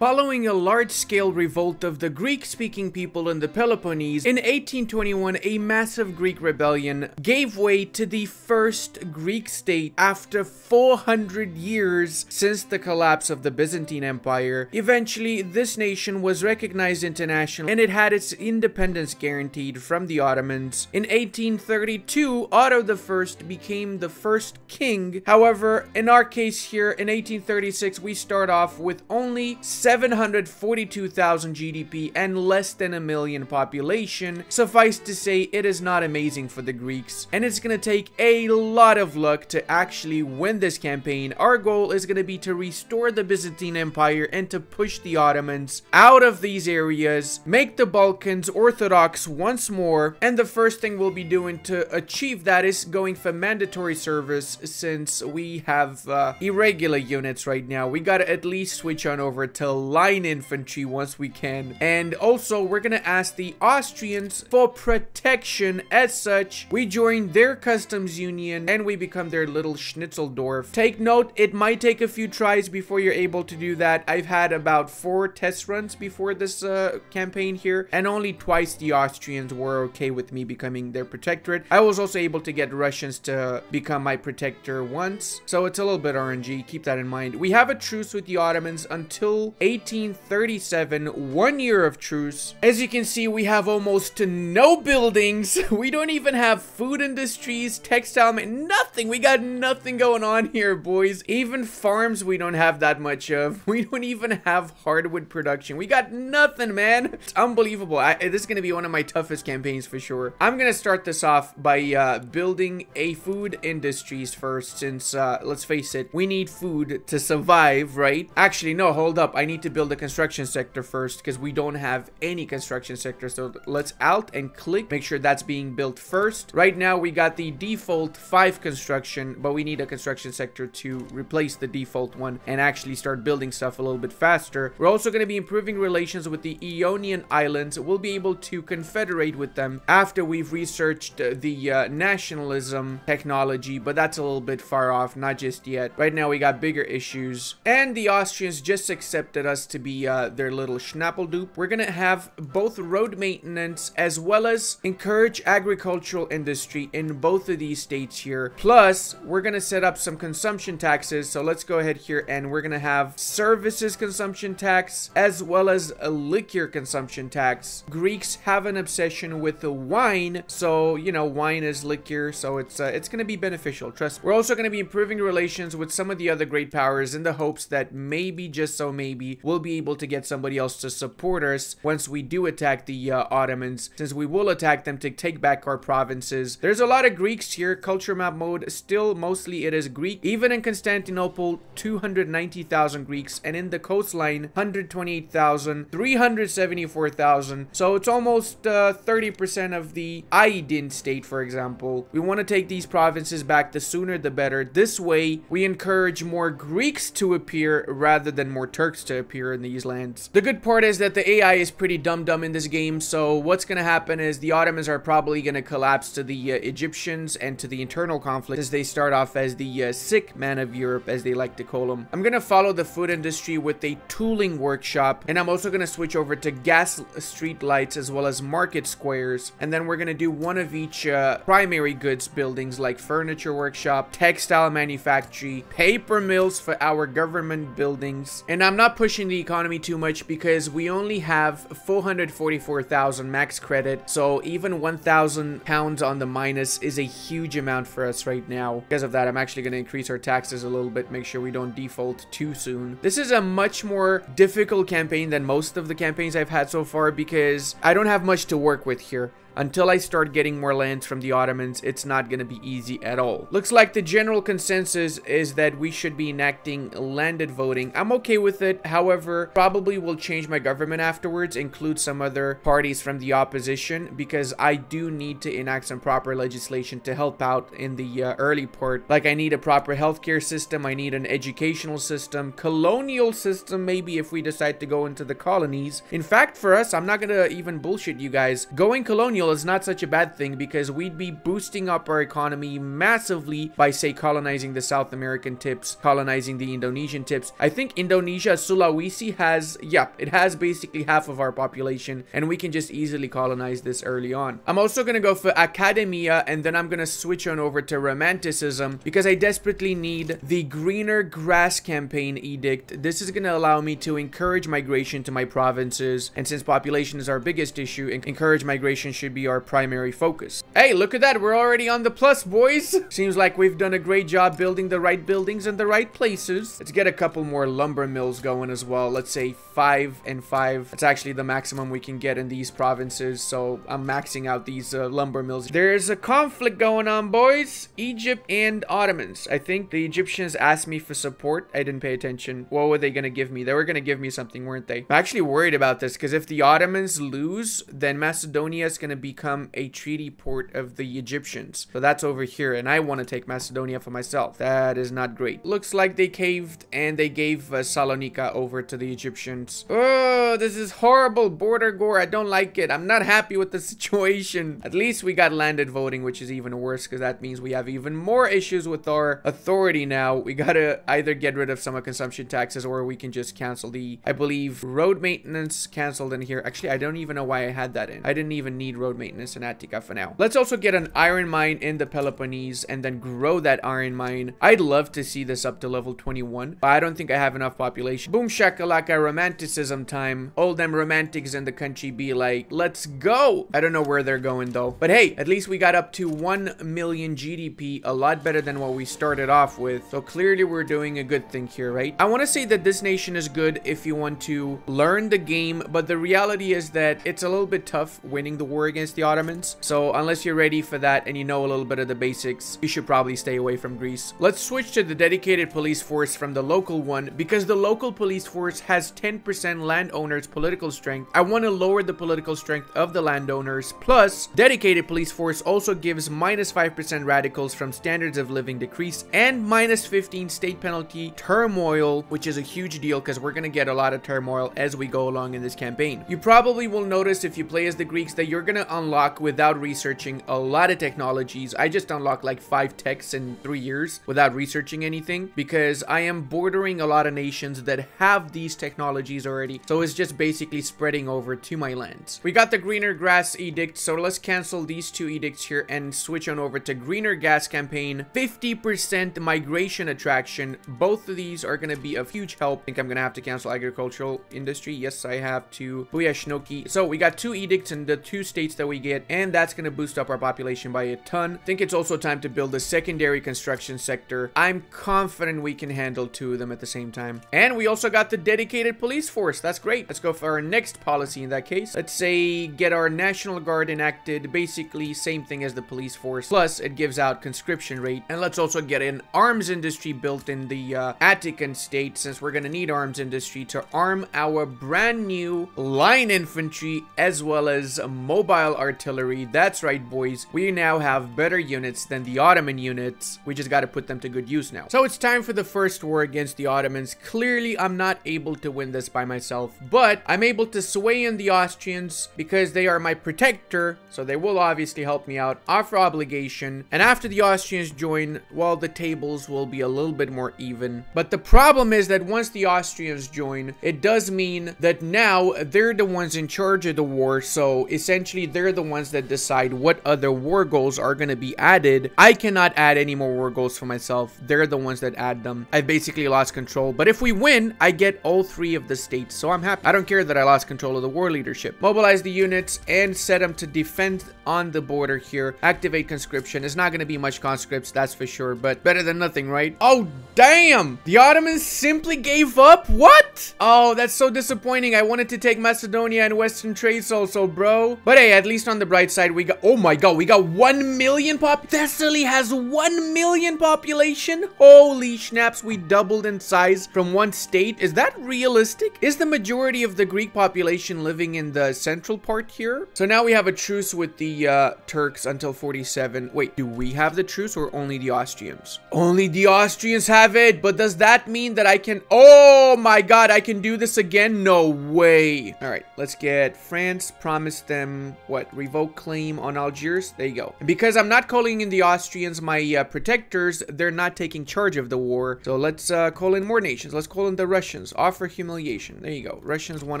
Following a large-scale revolt of the Greek-speaking people in the Peloponnese, in 1821 a massive Greek rebellion gave way to the first Greek state after 400 years since the collapse of the Byzantine Empire. Eventually, this nation was recognized internationally and it had its independence guaranteed from the Ottomans. In 1832, Otto I became the first king. However, in our case here, in 1836, we start off with only 742,000 GDP and less than a million population. Suffice to say, it is not amazing for the Greeks, and it's gonna take a lot of luck to actually win this campaign. Our goal is gonna be to restore the Byzantine Empire and to push the Ottomans out of these areas, make the Balkans Orthodox once more, and the first thing we'll be doing to achieve that is going for mandatory service. Since we have irregular units right now, we gotta at least switch on over to line infantry once we can. And also, we're gonna ask the Austrians for protection. As such, we join their customs union and we become their little Schnitzeldorf. Take note, it might take a few tries before you're able to do that. I've had about 4 test runs before this campaign here, and only twice the Austrians were okay with me becoming their protectorate. I was also able to get Russians to become my protector once, so it's a little bit RNG. Keep that in mind. We have a truce with the Ottomans until 1837, 1 year of truce. As you can see, we have almost no buildings. We don't even have food industries, textile, nothing. We got nothing going on here, boys. Even farms we don't have that much of. We don't even have hardwood production. We got nothing, man. It's unbelievable. This is gonna be one of my toughest campaigns for sure. I'm gonna start this off by building a food industries first, since let's face it, we need food to survive, right? Actually, no, hold up. I need to build a construction sector first because we don't have any construction sector. So let's alt and click, make sure that's being built first. Right now we got the default 5 construction, but we need a construction sector to replace the default one and actually start building stuff a little bit faster. We're also going to be improving relations with the Ionian Islands. We'll be able to confederate with them after we've researched the nationalism technology, but that's a little bit far off, not just yet. Right now we got bigger issues, and the Austrians just accepted us to be their little schnappeldupe. We're gonna have both road maintenance as well as encourage agricultural industry in both of these states here. Plus, we're gonna set up some consumption taxes. So let's go ahead here and we're gonna have services consumption tax as well as a liquor consumption tax. Greeks have an obsession with the wine, so you know, wine is liquor, so it's gonna be beneficial, trust me. We're also gonna be improving relations with some of the other great powers in the hopes that maybe, just so maybe, we'll be able to get somebody else to support us once we do attack the Ottomans, since we will attack them to take back our provinces. There's a lot of Greeks here. Culture map mode, still mostly it is Greek. Even in Constantinople, 290,000 Greeks, and in the coastline, 128,000, 374,000. So it's almost 30% of the Aydin state, for example. We want to take these provinces back. The sooner the better. This way, we encourage more Greeks to appear rather than more Turks to appear in these lands. The good part is that the AI is pretty dumb in this game, so what's gonna happen is the Ottomans are probably gonna collapse to the Egyptians and to the internal conflict, as they start off as the sick man of Europe, as they like to call them. I'm gonna follow the food industry with a tooling workshop, and I'm also gonna switch over to gas street lights as well as market squares, and then we're gonna do one of each primary goods buildings, like furniture workshop, textile manufactory, paper mills for our government buildings. And I'm not pushing the economy too much because we only have 444,000 max credit, so even 1,000 pounds on the minus is a huge amount for us right now. Because of that, I'm actually going to increase our taxes a little bit, make sure we don't default too soon. This is a much more difficult campaign than most of the campaigns I've had so far because I don't have much to work with here. Until I start getting more lands from the Ottomans, it's not going to be easy at all. Looks like the general consensus is that we should be enacting landed voting. I'm okay with it. However, probably will change my government afterwards, include some other parties from the opposition, because I do need to enact some proper legislation to help out in the early part. Like, I need a proper healthcare system. I need an educational system, colonial system, maybe if we decide to go into the colonies. In fact, for us, I'm not going to even bullshit you guys. Going colonial colonial is not such a bad thing because we'd be boosting up our economy massively by, say, colonizing the South American tips, colonizing the Indonesian tips. I think Indonesia, Sulawesi Sulawesi has, yeah, it has basically half of our population, and we can just easily colonize this early on. I'm also gonna go for Academia, and then I'm gonna switch on over to Romanticism because I desperately need the Greener Grass Campaign Edict. This is gonna allow me to encourage migration to my provinces, and since population is our biggest issue, encourage migration should be our primary focus. Hey, look at that, we're already on the plus, boys. Seems like we've done a great job building the right buildings in the right places. Let's get a couple more lumber mills going as well. Let's say 5 and 5. That's actually the maximum we can get in these provinces, so I'm maxing out these lumber mills. There's a conflict going on, boys. Egypt and Ottomans. I think the Egyptians asked me for support. I didn't pay attention. What were they gonna give me? They were gonna give me something, weren't they? I'm actually worried about this because if the Ottomans lose, then Macedonia is gonna become a treaty port of the Egyptians. So that's over here, and I want to take Macedonia for myself. That is not great. Looks like they caved and they gave Salonika over to the Egyptians. Oh, this is horrible. Border gore. I don't like it. I'm not happy with the situation. At least we got landed voting, which is even worse because that means we have even more issues with our authority now. We gotta either get rid of some consumption taxes or we can just cancel the, I believe, road maintenance canceled in here. Actually, I don't even know why I had that in. I didn't even need road maintenance in Attica for now. Let's also get an iron mine in the Peloponnese and then grow that iron mine. I'd love to see this up to level 21, but I don't think I have enough population. Boom shakalaka, romanticism time. All them romantics in the country be like, let's go. I don't know where they're going though, but hey, at least we got up to 1 million GDP, a lot better than what we started off with. So clearly we're doing a good thing here, right? I want to say that this nation is good if you want to learn the game, but the reality is that it's a little bit tough winning the war against the Ottomans. So unless you're ready for that and you know a little bit of the basics, you should probably stay away from Greece. Let's switch to the dedicated police force from the local one because the local police force has 10% landowners political strength. I want to lower the political strength of the landowners. Plus, dedicated police force also gives minus 5% radicals from standards of living decrease and minus 15 state penalty turmoil, which is a huge deal because we're going to get a lot of turmoil as we go along in this campaign. You probably will notice if you play as the Greeks that you're going to unlock without researching a lot of technologies. I just unlocked like 5 techs in 3 years without researching anything because I am bordering a lot of nations that have these technologies already. So it's just basically spreading over to my lands. We got the Greener Grass Edict, so let's cancel these 2 edicts here and switch on over to Greener Gas Campaign. 50% migration attraction. Both of these are going to be of huge help. I think I'm going to have to cancel agricultural industry. Yes, I have to. Booyah Shnoki. So we got 2 edicts in the 2 states that we get, and that's going to boost up our population by a ton. I think it's also time to build a secondary construction sector. I'm confident we can handle 2 of them at the same time. And we also got the dedicated police force. That's great. Let's go for our next policy in that case. Let's say get our National Guard enacted. Basically same thing as the police force. Plus it gives out conscription rate. And let's also get an arms industry built in the Attican state, since we're going to need arms industry to arm our brand new line infantry as well as mobile artillery. That's right, boys. We now have better units than the Ottoman units. We just got to put them to good use now. So it's time for the first war against the Ottomans. Clearly, I'm not able to win this by myself, but I'm able to sway in the Austrians because they are my protector, so they will obviously help me out, offer obligation, and after the Austrians join, well, the tables will be a little bit more even. But the problem is that once the Austrians join, it does mean that now they're the ones in charge of the war, so essentially they're the ones that decide what other war goals are going to be added. I cannot add any more war goals for myself. They're the ones that add them. I've basically lost control, but if we win, I get all 3 of the states, so I'm happy. I don't care that I lost control of the war leadership. Mobilize the units and set them to defend on the border here. Activate conscription. It's not going to be much conscripts, that's for sure, but better than nothing, right? Oh, damn! The Ottomans simply gave up? What? Oh, that's so disappointing. I wanted to take Macedonia and Western Thrace also, bro. But hey, at least on the bright side, we got, oh my god, we got 1 million Thessaly has 1 million population? Holy snaps, we doubled in size from 1 state. Is that realistic? Is the majority of the Greek population living in the central part here? So now we have a truce with the Turks until 47. Wait, do we have the truce or only the Austrians? Only the Austrians have it, but does that mean that I can, oh my god, I can do this again? No way. All right, let's get France, promise them, what, revoke claim on Algiers? There you go. And because I'm not calling in the Austrians my protectors, they're not taking charge of the war. So let's call in more nations. Let's call in the Russians. Russians offer humiliation. There you go. Russians want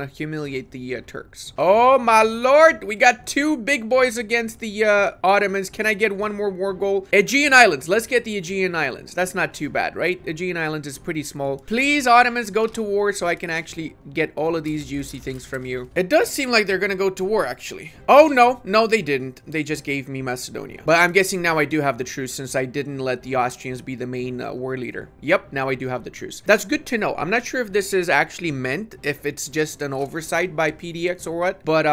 to humiliate the Turks. Oh my lord, we got two big boys against the Ottomans. Can I get one more war goal? Aegean Islands. Let's get the Aegean Islands. That's not too bad, right? Aegean Islands is pretty small. Please, Ottomans, go to war so I can actually get all of these juicy things from you. It does seem like they're gonna go to war, actually. Oh no, no they didn't. They just gave me Macedonia. But I'm guessing now I do have the truce since I didn't let the Austrians be the main war leader. Yep, now I do have the truce. That's good to know. I'm not sure if this is actually meant, if it's just an oversight by PDX or what, but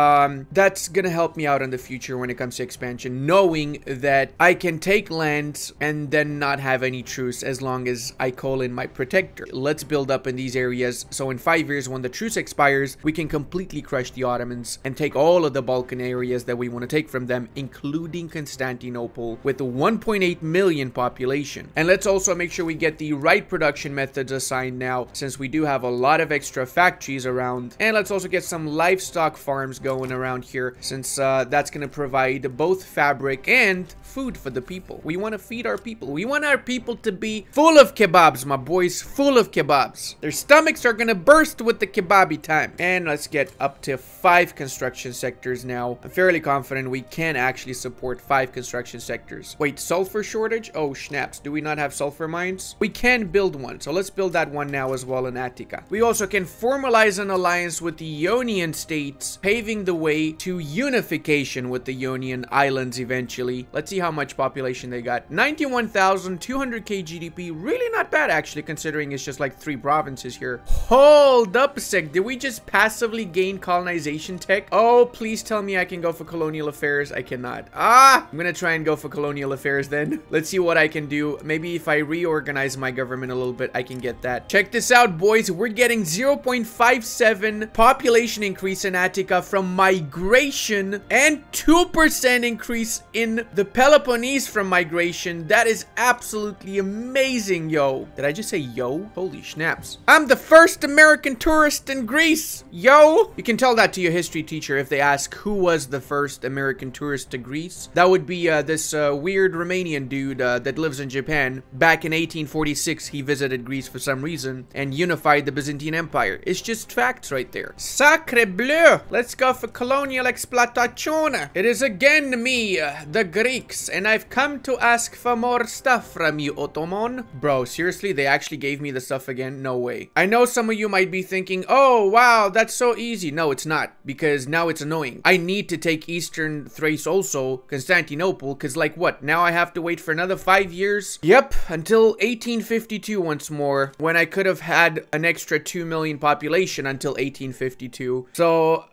that's gonna help me out in the future when it comes to expansion, knowing that I can take lands and then not have any truce as long as I call in my protector. Let's build up in these areas so in 5 years when the truce expires, we can completely crush the Ottomans and take all of the Balkan areas that we want to take from them, including Constantinople with a 1.8 million population. And let's also make sure we get the right production methods assigned now, since we do have a lot of extra factories around. And let's also get some livestock farms going around here, since that's going to provide both fabric and food for the people. We want to feed our people. We want our people to be full of kebabs, my boys, full of kebabs. Their stomachs are going to burst with the kebabi time. And let's get up to 5 construction sectors now. I'm fairly confident we can actually support 5 construction sectors. Wait, sulfur shortage? Oh, snaps. Do we not have sulfur mines? We can build one. So let's build that one now as well in Attica. We also can formalize an alliance with the Ionian states, paving the way to unification with the Ionian islands eventually. Let's see how much population they got. 91,200k GDP. Really not bad, actually, considering it's just like 3 provinces here. Hold up a sec. Did we just passively gain colonization tech? Oh, please tell me I can go for colonial affairs. I cannot. I'm gonna try and go for colonial affairs then. Let's see what I can do. Maybe if I reorganize my government a little bit, I can get that. Check this out, boys. We're getting 0.57 population increase in Attica from migration and 2% increase in the Peloponnese from migration. That is absolutely amazing, yo. Did I just say yo? Holy snaps. I'm the first American tourist in Greece, yo. You can tell that to your history teacher if they ask who was the first American tourist to Greece. That would be this weird Romanian dude that lives in Japan. Back in 1846, he visited Greece for some reason and unified the Byzantine Empire. It's just facts right there. Sacre bleu! Let's go for colonial exploitation. It is again me, the Greeks, and I've come to ask for more stuff from you, Ottoman. Bro, seriously, they actually gave me the stuff again? No way. I know some of you might be thinking, oh, wow, that's so easy. No, it's not, because now it's annoying. I need to take Eastern Thrace also, Constantinople, because like what? Now I have to wait for another 5 years? Yep, until 1852 once more, when I could have had an extra 2 million population until 1852. So,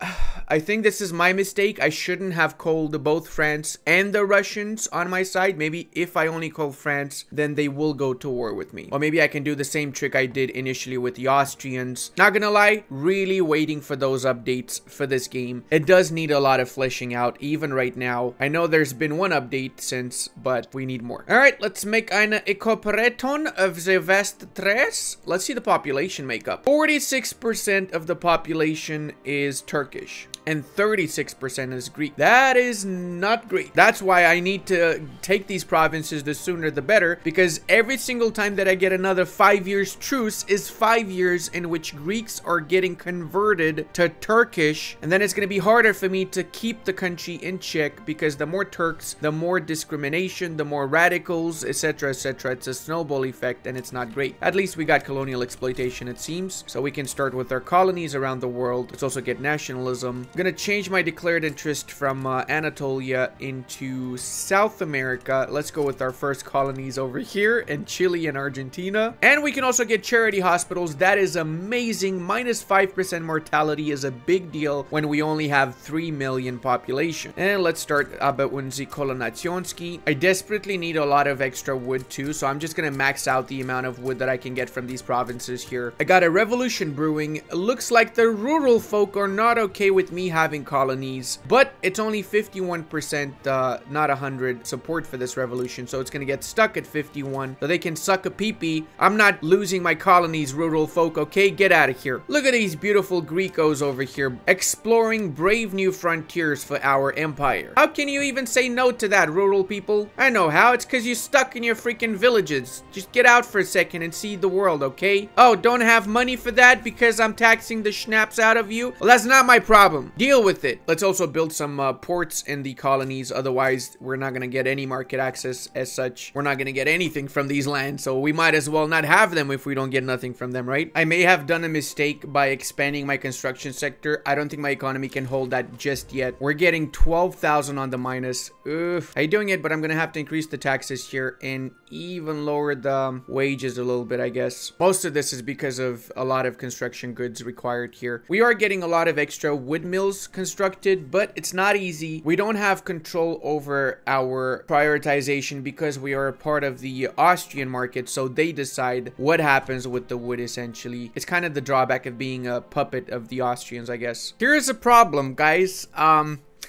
I think this is my mistake. I shouldn't have called both France and the Russians on my side. Maybe if I only call France, then they will go to war with me. Or maybe I can do the same trick I did initially with the Austrians. Not gonna lie, really waiting for those updates for this game. It does need a lot of fleshing out, even right now. I know there's been one update since, but we need more. Alright, let's make eine Ekoperaton of the West Tres. Let's see the population makeup. 46% of the population is Turkish and 36% is Greek. That is not great. That's why I need to take these provinces the sooner the better, because every single time that I get another 5 years truce is 5 years in which Greeks are getting converted to Turkish, and then it's going to be harder for me to keep the country in check, because the more Turks, the more discrimination, the more radicals, etc, etc. It's a snowball effect and it's not great. At least we got colonial exploitation, it seems, so we can start with our colonies around the world. Let's also get nationalism. I'm gonna change my declared interest from Anatolia into South America. Let's go with our first colonies over here in Chile and Argentina. And we can also get charity hospitals. That is amazing. Minus 5% mortality is a big deal when we only have 3 million population. And let's start Abunzi Kolonacjonski. I desperately need a lot of extra wood too, so I'm just gonna max out the amount of wood that I can get from these provinces here. I got a revolution brewing. Looks like the rural folk are not okay with me me having colonies, but it's only 51%, not 100 support for this revolution. So it's gonna get stuck at 51. So they can suck a pee-pee. I'm not losing my colonies, rural folk, okay? Get out of here. Look at these beautiful Grecos over here, exploring brave new frontiers for our empire. How can you even say no to that, rural people? I know how. It's because you're stuck in your freaking villages. Just get out for a second and see the world, okay? Oh, don't have money for that because I'm taxing the schnapps out of you? Well, that's not my problem. Deal with it. Let's also build some ports in the colonies. Otherwise, we're not gonna get any market access as such. We're not gonna get anything from these lands, so we might as well not have them if we don't get nothing from them, right? I may have done a mistake by expanding my construction sector. I don't think my economy can hold that just yet. We're getting 12,000 on the minus. Oof. I'm doing it, but I'm gonna have to increase the taxes here and even lower the wages a little bit, I guess. Most of this is because of a lot of construction goods required here. We are getting a lot of extra wood mills constructed, but it's not easy. We don't have control over our prioritization because we are a part of the Austrian market, so they decide what happens with the wood, essentially. It's kind of the drawback of being a puppet of the Austrians, I guess. Here's a problem, guys.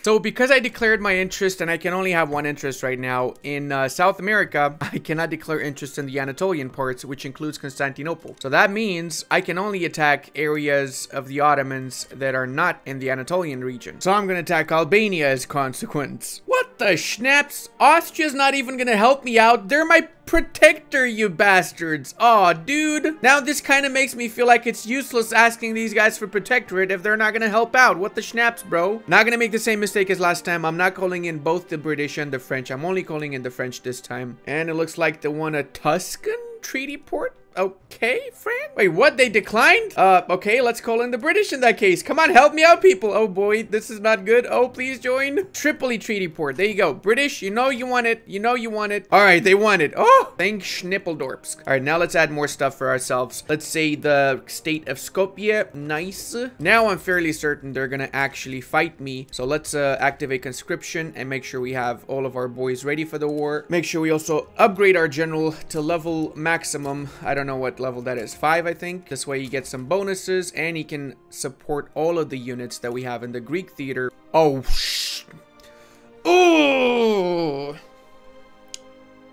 So because I declared my interest, and I can only have one interest right now, in South America, I cannot declare interest in the Anatolian parts, which includes Constantinople. So that means I can only attack areas of the Ottomans that are not in the Anatolian region. So I'm gonna attack Albania as consequence. What the schnapps? Austria's not even gonna help me out. They're my protector, you bastards. Aw, dude. Now this kind of makes me feel like it's useless asking these guys for protectorate if they're not gonna help out. What the schnapps, bro? Not gonna make the same mistake as last time. I'm not calling in both the British and the French. I'm only calling in the French this time. And it looks like they want a Tuscan treaty port. Okay, friend. Wait, what? They declined? Okay, let's call in the British in that case. Come on, help me out, people. Oh boy, this is not good. Oh, please join. Tripoli Treaty Port. There you go. British, you know you want it. You know you want it. All right, they want it. Oh, thanks, Schnippledorps. All right, now let's add more stuff for ourselves. Let's say the state of Skopje. Nice. Now I'm fairly certain they're gonna actually fight me. So let's activate conscription and make sure we have all of our boys ready for the war. Make sure we also upgrade our general to level maximum. I don't know what level that is, 5 I think. This way you get some bonuses and he can support all of the units that we have in the Greek theater. Oh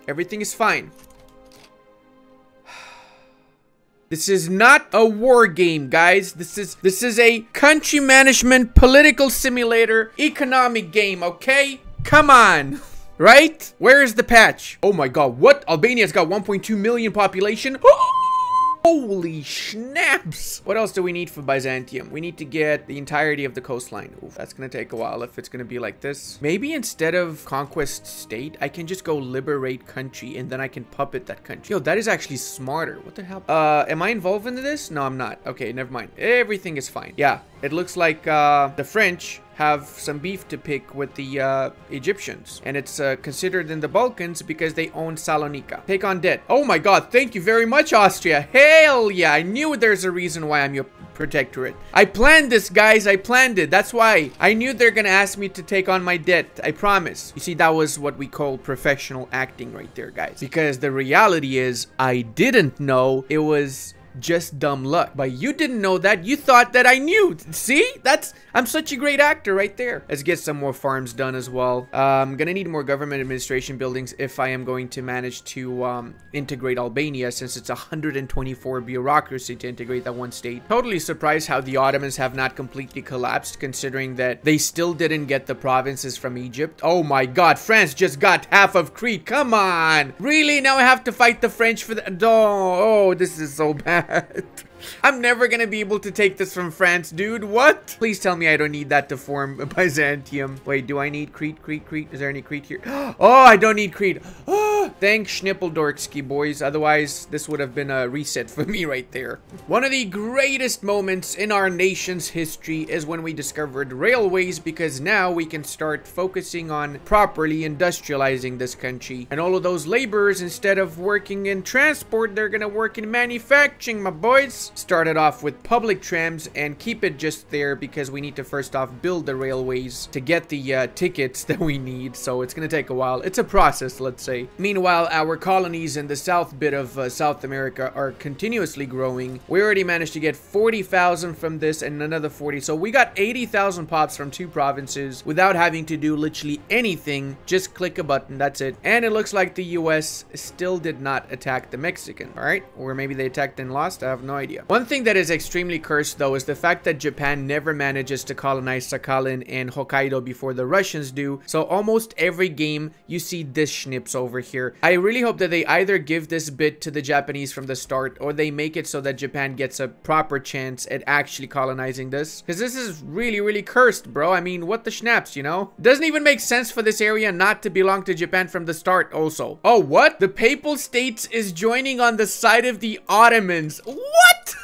everything is fine. This is not a war game, guys. This is a country management, political simulator, economic game, okay? Come on. Right? Where is the patch? Oh my god, what? Albania's got 1.2 million population? Holy snaps! What else do we need for Byzantium? We need to get the entirety of the coastline. Oof, that's gonna take a while if it's gonna be like this. Maybe instead of conquest state, I can just go liberate country and then I can puppet that country. Yo, that is actually smarter. What the hell? Am I involved in this? No, I'm not. Okay, never mind. Everything is fine. Yeah, it looks like the French have some beef to pick with the Egyptians, and it's considered in the Balkans because they own Salonika. Take on debt. Oh my god, thank you very much, Austria. Hell yeah, I knew there's a reason why I'm your protectorate. I planned this, guys. I planned it. That's why I knew they're gonna ask me to take on my debt. I promise. You see, that was what we call professional acting right there, guys, because the reality is I didn't know. It was just dumb luck. But you didn't know that. You thought that I knew. See? I'm such a great actor right there. Let's get some more farms done as well. I'm gonna need more government administration buildings if I am going to manage to integrate Albania, since it's 124 bureaucracy to integrate that one state. Totally surprised how the Ottomans have not completely collapsed, considering that they still didn't get the provinces from Egypt. Oh my god, France just got half of Crete. Come on. Really? Now I have to fight the French for the... Oh, this is so bad. I'm never gonna be able to take this from France, dude. What? Please tell me I don't need that to form Byzantium. Wait, do I need Crete? Crete? Is there any Crete here? Oh, I don't need Crete. Oh, thanks, Schnippledorski, boys. Otherwise, this would have been a reset for me right there. One of the greatest moments in our nation's history is when we discovered railways, because now we can start focusing on properly industrializing this country. And all of those laborers, instead of working in transport, they're gonna work in manufacturing, my boys. Started off with public trams and keep it just there because we need to first off build the railways to get the tickets that we need. So it's gonna take a while. It's a process, let's say. Meanwhile, Meanwhile, our colonies in the south bit of South America are continuously growing. We already managed to get 40,000 from this and another 40. So we got 80,000 pops from 2 provinces without having to do literally anything. Just click a button, that's it. And it looks like the US still did not attack the Mexican, all right? Or maybe they attacked and lost, I have no idea. One thing that is extremely cursed though is the fact that Japan never manages to colonize Sakhalin and Hokkaido before the Russians do. So almost every game you see this schnips over here. I really hope that they either give this bit to the Japanese from the start or they make it so that Japan gets a proper chance at actually colonizing this. Because this is really cursed, bro. I mean, what the schnaps, you know? Doesn't even make sense for this area not to belong to Japan from the start also. Oh, what? The Papal States is joining on the side of the Ottomans. What?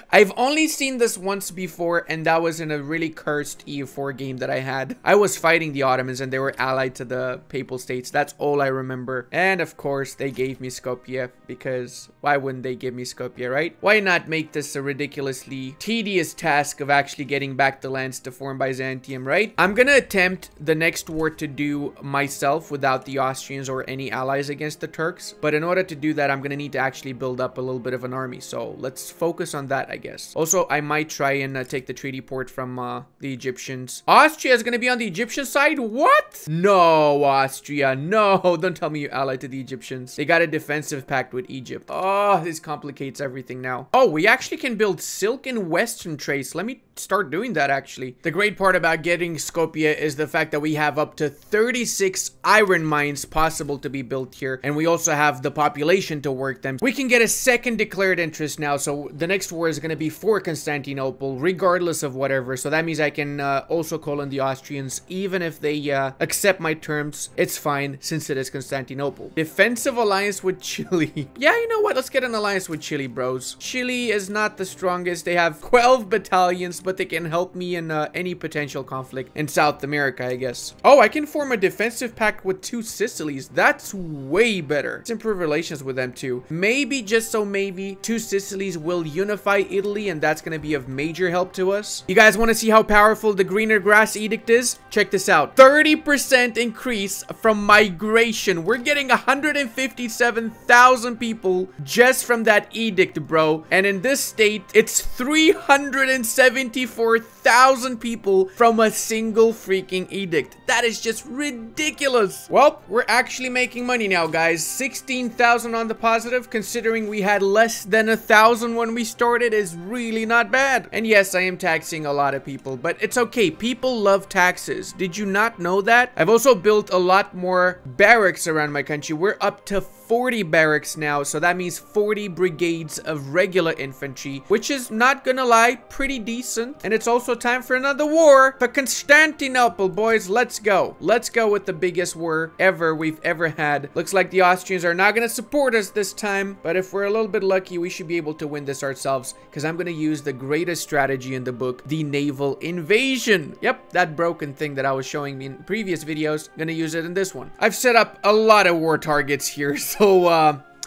I've only seen this once before, and that was in a really cursed EU4 game that I had. I was fighting the Ottomans and they were allied to the Papal States. That's all I remember. And of course, they gave me Skopje, because why wouldn't they give me Skopje, right? Why not make this a ridiculously tedious task of actually getting back the lands to form Byzantium, right? I'm gonna attempt the next war to do myself without the Austrians or any allies against the Turks. But in order to do that, I'm gonna need to actually build up a little bit of an army. So let's focus on that, I guess. Also, I might try and take the treaty port from the Egyptians. Austria is going to be on the Egyptian side? What? No, Austria. No, don't tell me you're allied to the Egyptians. They got a defensive pact with Egypt. Oh, this complicates everything now. Oh, we actually can build silk and western trades. Let me start doing that, actually. The great part about getting Skopje is the fact that we have up to 36 iron mines possible to be built here. And we also have the population to work them. We can get a second declared interest now. So the next war is going to be for Constantinople, regardless of whatever. So that means I can also call in the Austrians, even if they accept my terms. It's fine, since it is Constantinople. Defensive alliance with Chile. Yeah, you know what? Let's get an alliance with Chile, bros. Chile is not the strongest. They have 12 battalions, but they can help me in any potential conflict in South America, I guess. Oh, I can form a defensive pact with 2 Sicilies. That's way better. Let's improve relations with them too. Maybe, just so maybe, 2 Sicilies will unify Italy, and that's going to be of major help to us. You guys want to see how powerful the greener grass edict is? Check this out. 30% increase from migration. We're getting 157,000 people just from that edict, bro. And in this state, it's 374,000 people from a single freaking edict. That is just ridiculous. Well, we're actually making money now, guys. 16,000 on the positive, considering we had less than 1,000 when we started, is really not bad. And yes, I am taxing a lot of people, but it's okay. People love taxes. Did you not know that? I've also built a lot more barracks around my country. We're up to 40 barracks now, so that means 40 brigades of regular infantry, which is, not gonna lie, pretty decent. And it's also time for another war for Constantinople, boys. Let's go. Let's go with the biggest war we've ever had. Looks like the Austrians are not gonna support us this time, but if we're a little bit lucky, we should be able to win this ourselves, because I'm gonna use the greatest strategy in the book, the naval invasion. Yep, that broken thing that I was showing me in previous videos, gonna use it in this one. I've set up a lot of war targets here, so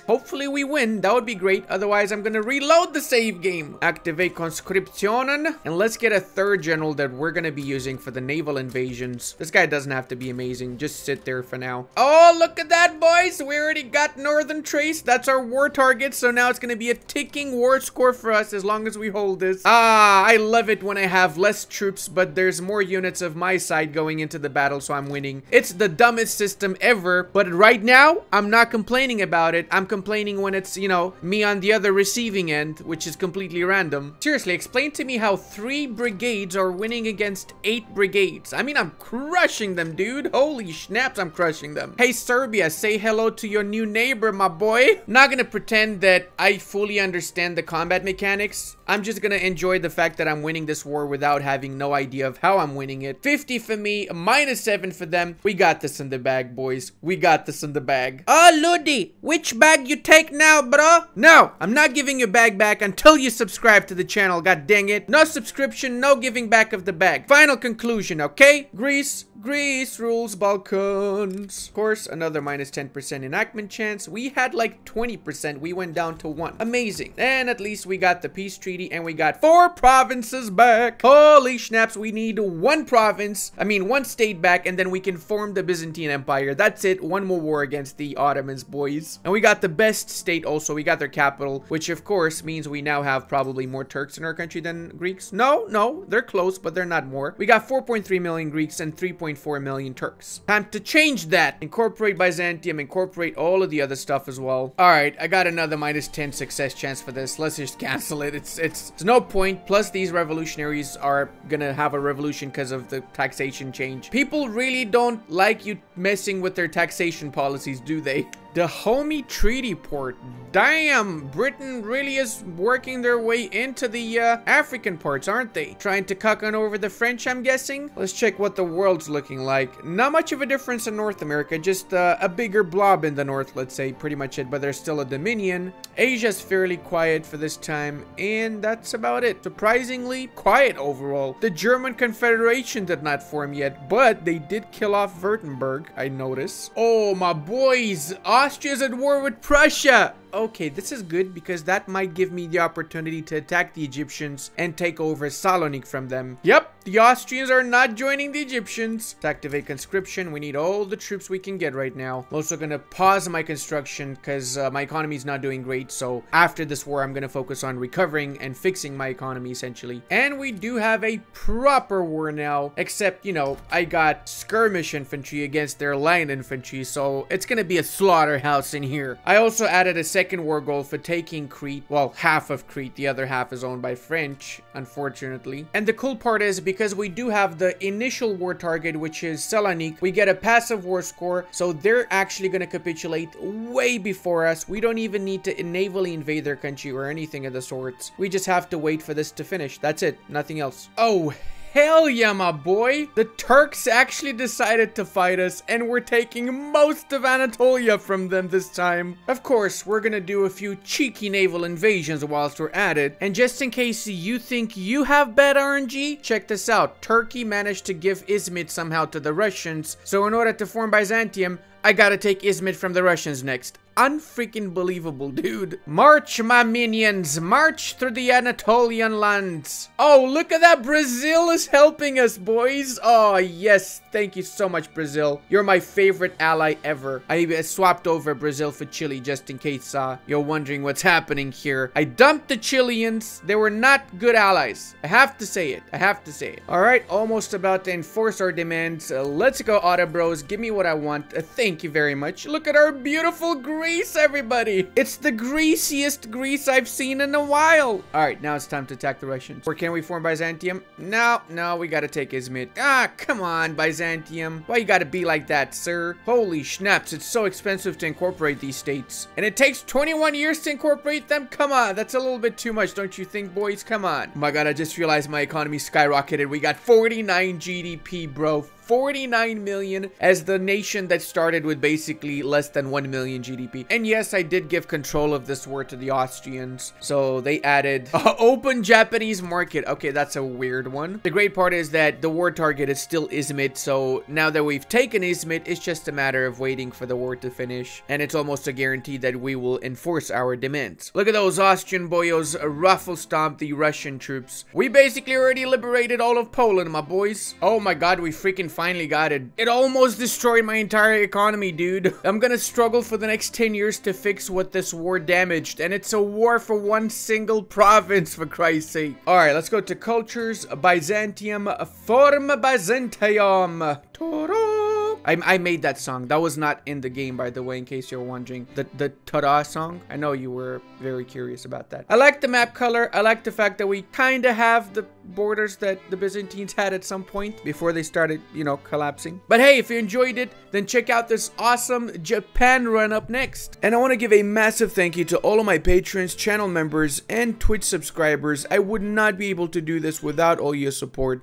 hopefully we win. That would be great. Otherwise, I'm gonna reload the save game. Activate conscriptionen. And let's get a third general that we're gonna be using for the naval invasions. This guy doesn't have to be amazing. Just sit there for now. Oh, look at that, boys. We already got Northern Trace. That's our war target. So now it's gonna be a ticking war score for us as long as we hold this. Ah, I love it when I have less troops, but there's more units of my side going into the battle, so I'm winning. It's the dumbest system ever, but right now, I'm not complaining about it. I'm complaining when it's, you know, me on the other receiving end, which is completely random. Seriously, explain to me how 3 brigades are winning against 8 brigades. I mean, I'm crushing them, dude. Holy snaps, I'm crushing them. Hey, Serbia, say hello to your new neighbor, my boy. Not gonna pretend that I fully understand the combat mechanics. I'm just gonna enjoy the fact that I'm winning this war without having no idea of how I'm winning it. 50 for me, -7 for them. We got this in the bag, boys. We got this in the bag. Oh, Ludi, which bag you take now, bro? No, I'm not giving your bag back until you subscribe to the channel, god dang it. No subscription, no giving back of the bag. Final conclusion, okay? Greece, Greece rules Balkans. Of course, another minus 10% enactment chance. We had like 20%. We went down to 1. Amazing. And at least we got the peace treaty and we got 4 provinces back. Holy snaps, we need 1 province. I mean, 1 state back, and then we can form the Byzantine Empire. That's it. 1 more war against the Ottomans, boys. And we got the best state also. We got their capital, which of course means we now have probably more Turks in our country than Greeks. No, they're close, but they're not more. We got 4.3 million Greeks and 3.4 million Turks. Time to change that. Incorporate Byzantium, incorporate all of the other stuff as well. All right, I got another minus 10 success chance for this. Let's just cancel it. It's no point. Plus, these revolutionaries are gonna have a revolution because of the taxation change. People really don't like you messing with their taxation policies, do they? The homie treaty port. Damn, Britain really is working their way into the African parts, aren't they? Trying to cuck on over the French, I'm guessing. Let's check what the world's looking like. Not much of a difference in North America, just a bigger blob in the north, let's say. Pretty much it, but there's still a dominion. Asia's fairly quiet for this time, and that's about it. Surprisingly quiet overall. The German Confederation did not form yet, but they did kill off Württemberg, I notice. Oh, my boys, Austria's at war with Prussia. Okay, this is good because that might give me the opportunity to attack the Egyptians and take over Salonique from them. Yep, the Austrians are not joining the Egyptians. To activate conscription, we need all the troops we can get right now. I'm also gonna pause my construction because my economy is not doing great. So after this war, I'm gonna focus on recovering and fixing my economy essentially. And we do have a proper war now, except, you know, I got skirmish infantry against their line infantry. So it's gonna be a slaughterhouse in here. I also added a second war goal for taking Crete. Well, half of Crete. The other half is owned by French, unfortunately. And the cool part is because we do have the initial war target, which is Salonique, we get a passive war score. So they're actually going to capitulate way before us. We don't even need to navally invade their country or anything of the sorts. We just have to wait for this to finish. That's it. Nothing else. Oh, hell yeah, my boy. The Turks actually decided to fight us, and we're taking most of Anatolia from them this time. Of course, we're gonna do a few cheeky naval invasions whilst we're at it. And just in case you think you have bad RNG, check this out. Turkey managed to give Izmit somehow to the Russians. So in order to form Byzantium, I gotta take Izmit from the Russians next. Unfreaking believable, dude. March, my minions. March through the Anatolian lands. Oh, look at that. Brazil is helping us, boys. Oh, yes. Thank you so much, Brazil. You're my favorite ally ever. I swapped over Brazil for Chile just in case you're wondering what's happening here. I dumped the Chileans. They were not good allies. I have to say it. I have to say it. All right. Almost about to enforce our demands. Let's go, Otto Bros. Give me what I want. Thank you very much. Look at our beautiful Greece, everybody. It's the greasiest Greece I've seen in a while. All right, now it's time to attack the Russians. Or can we form Byzantium? No, we gotta take Izmit. Ah, come on, Byzantium. Why you gotta be like that, sir? Holy schnapps, it's so expensive to incorporate these states. And it takes 21 years to incorporate them? Come on, that's a little bit too much, don't you think, boys? Come on. Oh my god, I just realized my economy skyrocketed. We got 49 GDP, bro. 49 million as the nation that started with basically less than 1 million GDP. And yes, I did give control of this war to the Austrians. So they added open Japanese market. Okay, that's a weird one. The great part is that the war target is still Izmit. So now that we've taken Izmit, it's just a matter of waiting for the war to finish. And it's almost a guarantee that we will enforce our demands. Look at those Austrian boyos ruffle stomp the Russian troops. We basically already liberated all of Poland, my boys. Oh my god, we freaking finally got it. It almost destroyed my entire economy, dude. I'm gonna struggle for the next 10 years to fix what this war damaged, and it's a war for one single province, for Christ's sake. All right, let's go to cultures. Byzantium, form Byzantium. Ta-da! I made that song. That was not in the game, by the way, in case you're wondering. The ta-da song. I know you were very curious about that. I like the map color. I like the fact that we kind of have the borders that the Byzantines had at some point before they started, you know, collapsing. But hey, if you enjoyed it, then check out this awesome Japan run up next. And I want to give a massive thank you to all of my patrons, channel members, and Twitch subscribers. I would not be able to do this without all your support.